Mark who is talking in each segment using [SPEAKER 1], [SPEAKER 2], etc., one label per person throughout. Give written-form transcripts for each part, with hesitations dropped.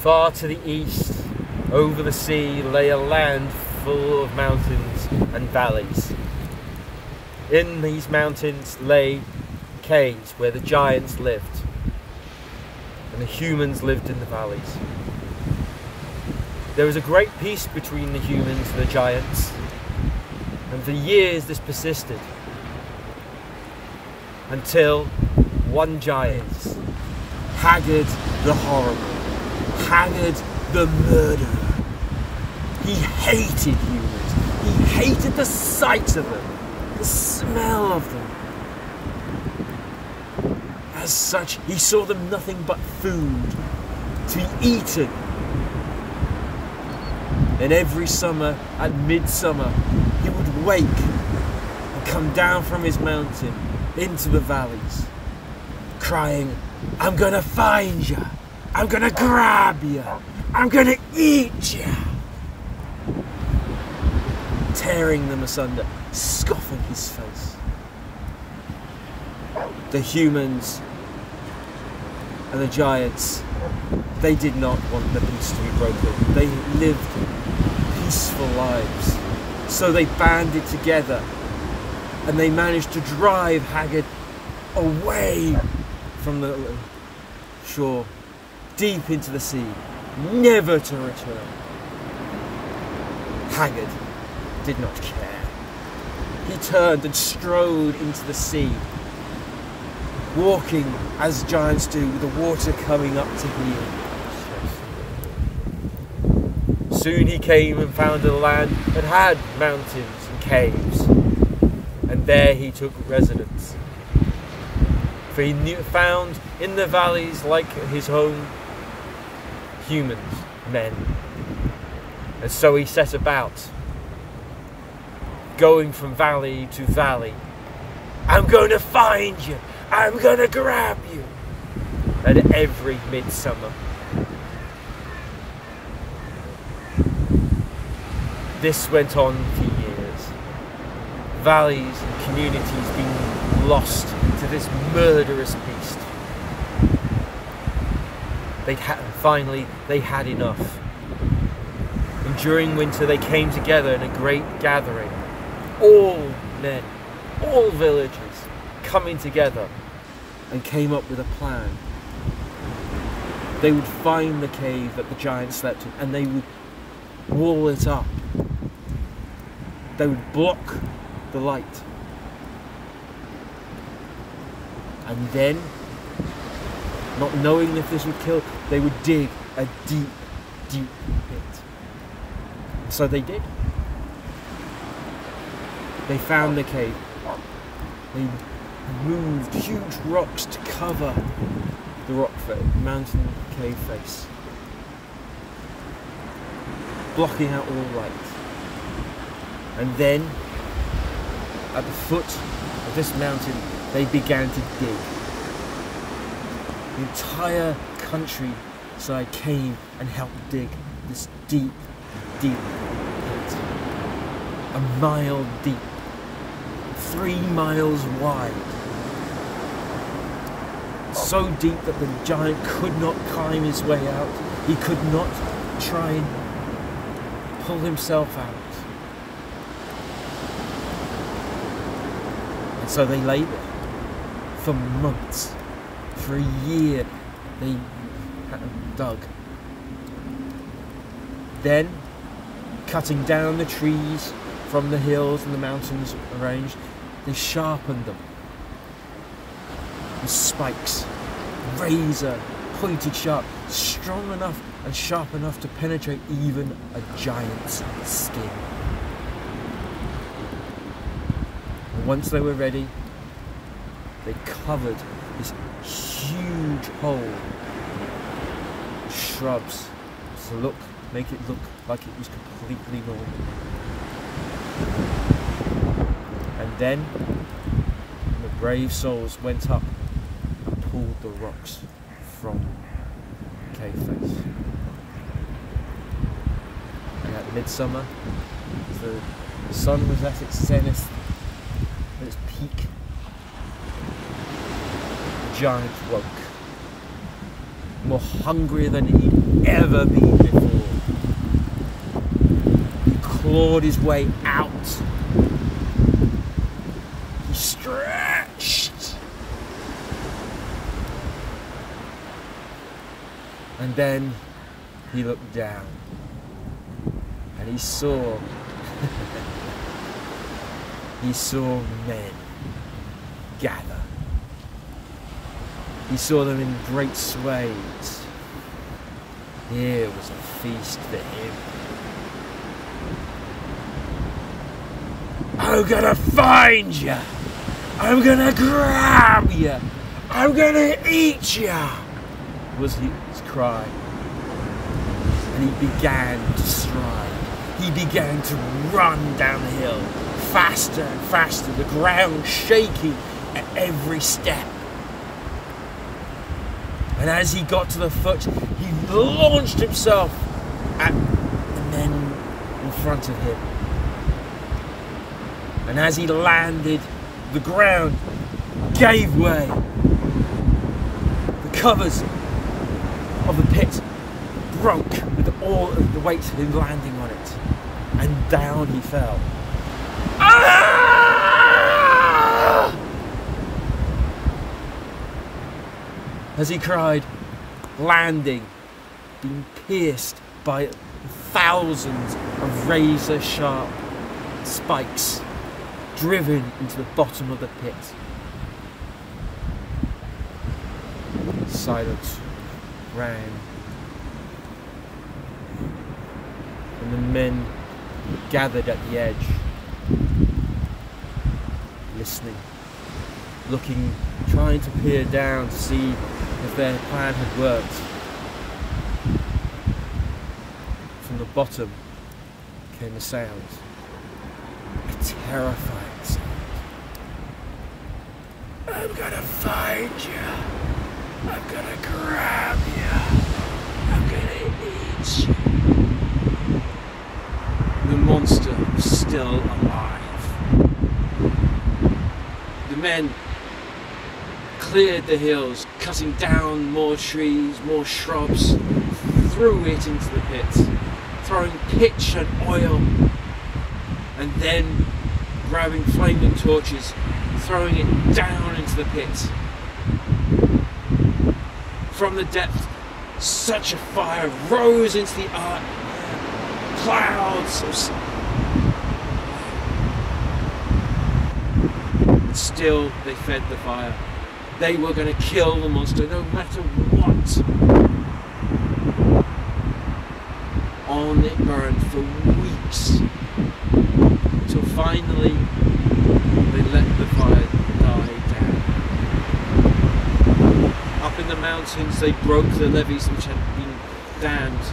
[SPEAKER 1] Far to the east, over the sea, lay a land full of mountains and valleys. In these mountains lay caves where the giants lived, and the humans lived in the valleys. There was a great peace between the humans and the giants, and for years this persisted, until one giant, Haggard the Horrible, Haggard the Murderer. He hated humans. He hated the sight of them, the smell of them. As such, he saw them nothing but food to be eaten. And every summer, at midsummer, he would wake and come down from his mountain into the valleys, crying, "I'm gonna find you. I'm gonna grab you. I'm gonna eat you." Tearing them asunder, scoffing his face. The humans and the giants, they did not want the peace to be broken. They lived peaceful lives. So they banded together and they managed to drive Haggard away from the shore, deep into the sea, never to return. Haggard did not care. He turned and strode into the sea, walking as giants do, with the water coming up to heel. Soon he came and found a land that had mountains and caves, and there he took residence. For he found in the valleys, like his home, humans, men. And so he set about, going from valley to valley. "I'm going to find you. I'm going to grab you." And every midsummer. This went on for years. Valleys and communities being lost to this murderous beast. Finally, they had enough. And during winter, they came together in a great gathering. All men, all villagers, coming together, and came up with a plan. They would find the cave that the giant slept in, and they would wall it up. They would block the light. And then, not knowing if this would kill, they would dig a deep, deep pit. So they did. They found the cave. They moved huge rocks to cover the mountain cave face, blocking out all light. And then, at the foot of this mountain, they began to dig. The entire countryside came and helped dig this deep, deep pit. A mile deep, 3 miles wide. So deep that the giant could not climb his way out. He could not try and pull himself out. And so they lay there for months, for a year. They dug. Then, cutting down the trees from the hills and the mountains arranged, they sharpened them with spikes, razor, pointed sharp, strong enough and sharp enough to penetrate even a giant's skin. And once they were ready, they covered this huge hole with shrubs to make it look like it was completely normal. And then the brave souls went up and pulled the rocks from the cave face. And at midsummer, the sun was at its zenith, at its peak. The giant woke, more hungry than eating. ever been before. He clawed his way out. He stretched. And then he looked down. And he saw he saw men gather. He saw them in great swathes. Here was a feast for him. I'm gonna find you. I'm gonna grab you. I'm gonna eat you, was his cry. And he began to stride. He began to run down the hill, faster and faster, the ground shaking at every step. And as he got to the foot, he launched himself at the men in front of him. And as he landed, the ground gave way. The covers of the pit broke with all of the weight of him landing on it. And down he fell. Ah! As he cried, landing, being pierced by thousands of razor-sharp spikes driven into the bottom of the pit. Silence rang, and the men gathered at the edge, listening, looking, trying to peer down to see if their plan had worked. From the bottom came a sound, a terrifying sound. I'm gonna find you. I'm gonna grab you. I'm gonna eat you. The monster was still alive. The men cleared the hills, cutting down more trees, more shrubs, threw it into the pit, throwing pitch and oil, and then grabbing flaming torches, throwing it down into the pit. From the depth, such a fire rose into the air, clouds of still they fed the fire. They were going to kill the monster no matter what. On it burned for weeks, until finally they let the fire die down. Up in the mountains they broke the levees which had been dammed,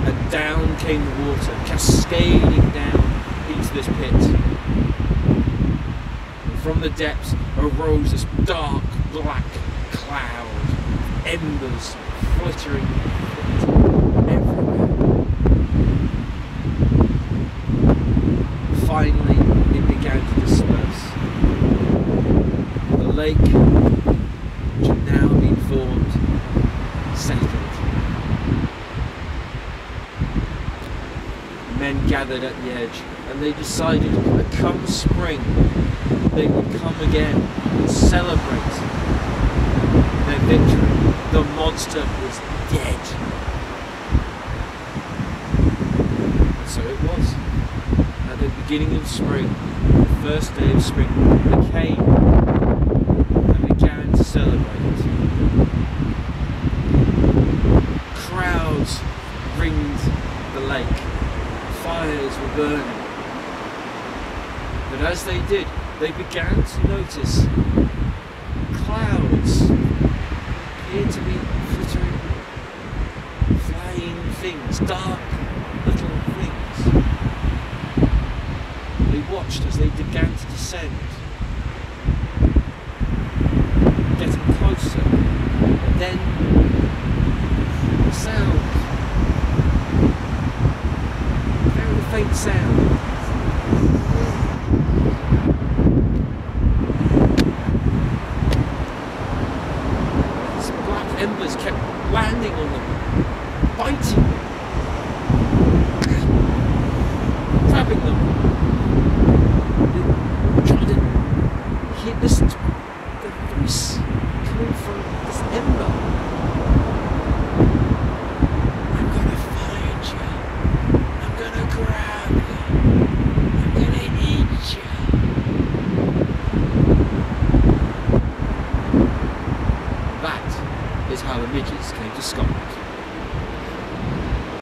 [SPEAKER 1] and down came the water, cascading down into this pit. And from the depths arose this dark black cloud, embers flittering everywhere. Finally, it began to disperse. The lake, which had now been formed, settled. Men gathered at the edge, and they decided that come spring, they would come again and celebrate their victory. The monster was dead. And so it was. At the beginning of spring, the first day of spring, they came and began to celebrate. Crowds ringed the lake. Fires were burning. But as they did, they began to notice clouds appeared to be flittering, flying things, dark little things. They watched as they began to descend, getting closer, and then a sound, a very faint sound. Embers kept landing on them,
[SPEAKER 2] biting them, grabbing them, trying to hear the voice coming from this ember. I'm gonna find you. I'm gonna grab you. I'm gonna eat you. That is how the midgets came to Scotland.